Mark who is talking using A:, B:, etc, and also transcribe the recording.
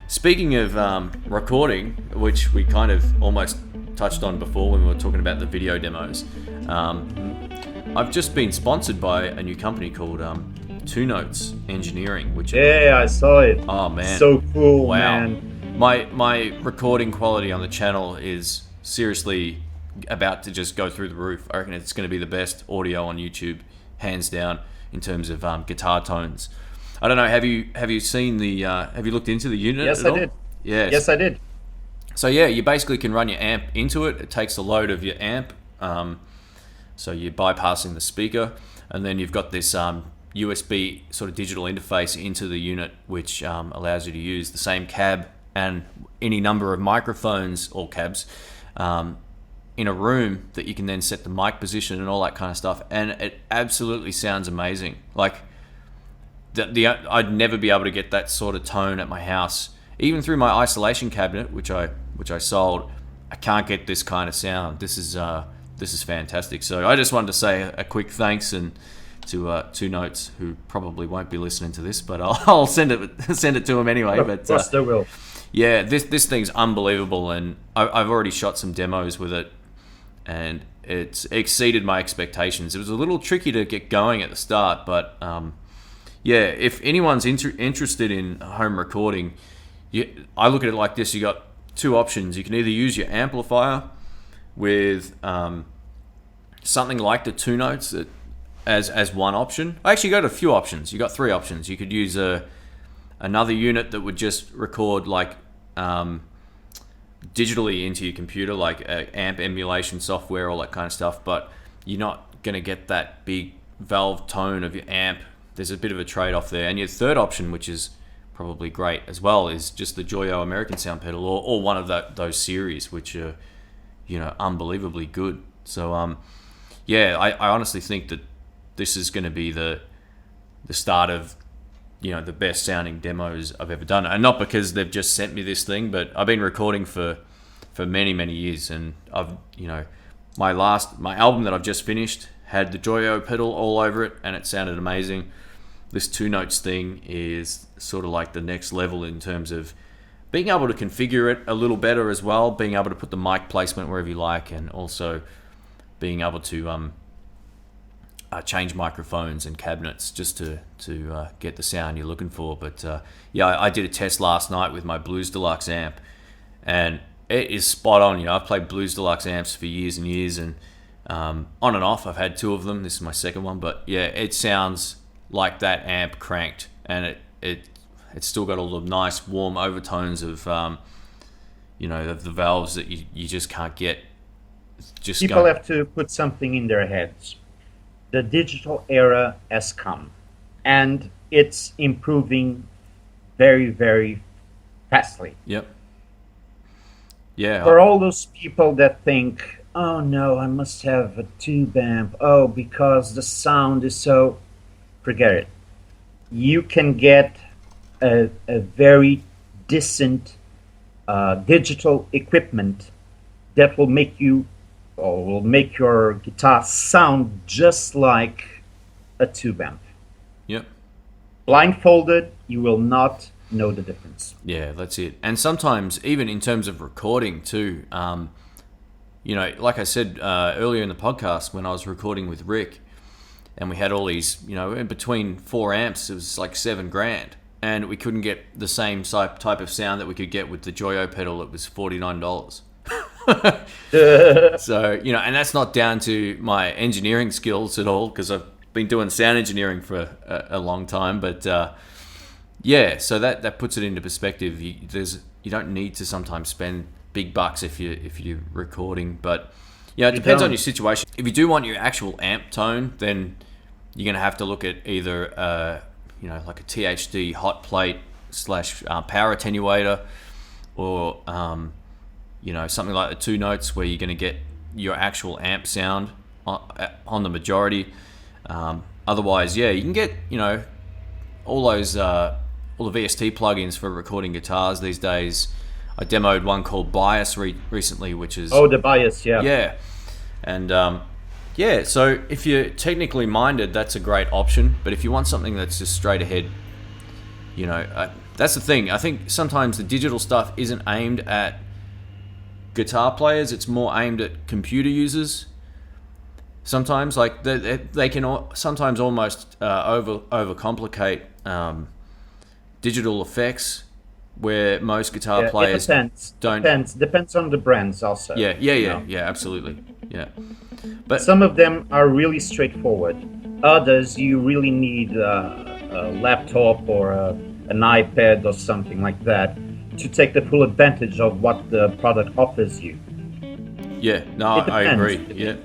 A: Speaking of recording, which we kind of almost touched on before when we were talking about the video demos, I've just been sponsored by a new company called Two Notes Engineering, which
B: I saw it.
A: Oh man,
B: so cool,
A: wow.
B: man.
A: My recording quality on the channel is seriously about to just go through the roof. I reckon it's going to be the best audio on YouTube, hands down, in terms of guitar tones. I don't know. Have you seen the? Have you looked into the unit?
B: Yes,
A: at
B: I
A: all?
B: did.
A: Yes,
B: I did.
A: So yeah, you basically can run your amp into it. It takes the load of your amp. So you're bypassing the speaker, and then you've got this USB sort of digital interface into the unit, which allows you to use the same cab and any number of microphones or cabs in a room that you can then set the mic position and all that kind of stuff. And it absolutely sounds amazing. Like I'd never be able to get that sort of tone at my house, even through my isolation cabinet, which I sold. I can't get this kind of sound. This is fantastic. So I just wanted to say a quick thanks and to Two Notes, who probably won't be listening to this, but I'll send it to them anyway. But
B: of course they will.
A: Yeah, this thing's unbelievable, and I've already shot some demos with it, and it's exceeded my expectations. It was a little tricky to get going at the start, but yeah, if anyone's interested in home recording, I look at it like this. You got two options. You can either use your amplifier with something like the Two Notes as one option. I actually got a few options. You got three options. You could use another unit that would just record like digitally into your computer, like amp emulation software, all that kind of stuff, but you're not going to get that big valve tone of your amp. There's a bit of a trade-off there. And your third option, which is probably great as well, is just the Joyo American sound pedal, or one of those series, which are, unbelievably good. So yeah, I honestly think that this is going to be the start of the best sounding demos I've ever done. And not because they've just sent me this thing, but I've been recording for many years, and I've my album that I've just finished had the Joyo pedal all over it, and it sounded amazing. This Two Notes thing is sort of like the next level in terms of being able to configure it a little better as well, being able to put the mic placement wherever you like, and also being able to change microphones and cabinets just to get the sound you're looking for. But yeah, I did a test last night with my Blues Deluxe amp, and it is spot on. I've played Blues Deluxe amps for years and years, and on and off I've had two of them. This is my second one, but yeah, it sounds like that amp cranked, and it's still got all the nice warm overtones of of the valves that you just can't get.
B: People have to put something in their heads. The digital era has come, and it's improving very, very fastly.
A: Yep. Yeah.
B: For all those people that think, oh no, I must have a tube amp, because the sound is so... Forget it. You can get a very decent digital equipment that will make your guitar sound just like a tube amp.
A: Yep.
B: Blindfolded, you will not know the difference.
A: Yeah, that's it. And sometimes, even in terms of recording too, like I said earlier in the podcast when I was recording with Rick, and we had all these, in between 4 amps, it was like $7,000. And we couldn't get the same type of sound that we could get with the Joyo pedal. It was $49. So, and that's not down to my engineering skills at all, because I've been doing sound engineering for a long time. But yeah, so that puts it into perspective. You don't need to sometimes spend big bucks if you're recording, but it depends on your situation. If you do want your actual amp tone, then you're going to have to look at either like a THD hot plate / power attenuator, or something like the Two Notes, where you're going to get your actual amp sound on the majority. Otherwise, yeah, you can get all those all the VST plugins for recording guitars these days. I demoed one called Bias recently, which is
B: the Bias,
A: yeah, and yeah. So if you're technically minded, that's a great option. But if you want something that's just straight ahead, That's the thing. I think sometimes the digital stuff isn't aimed at guitar players. It's more aimed at computer users. Sometimes, like they can sometimes almost overcomplicate digital effects, where most guitar players don't.
B: Depends on the brands also.
A: Yeah, absolutely. Yeah, but
B: some of them are really straightforward. Others, you really need a laptop or an iPad or something like that to take the full advantage of what the product offers you.
A: Yeah, no, I agree. Yeah.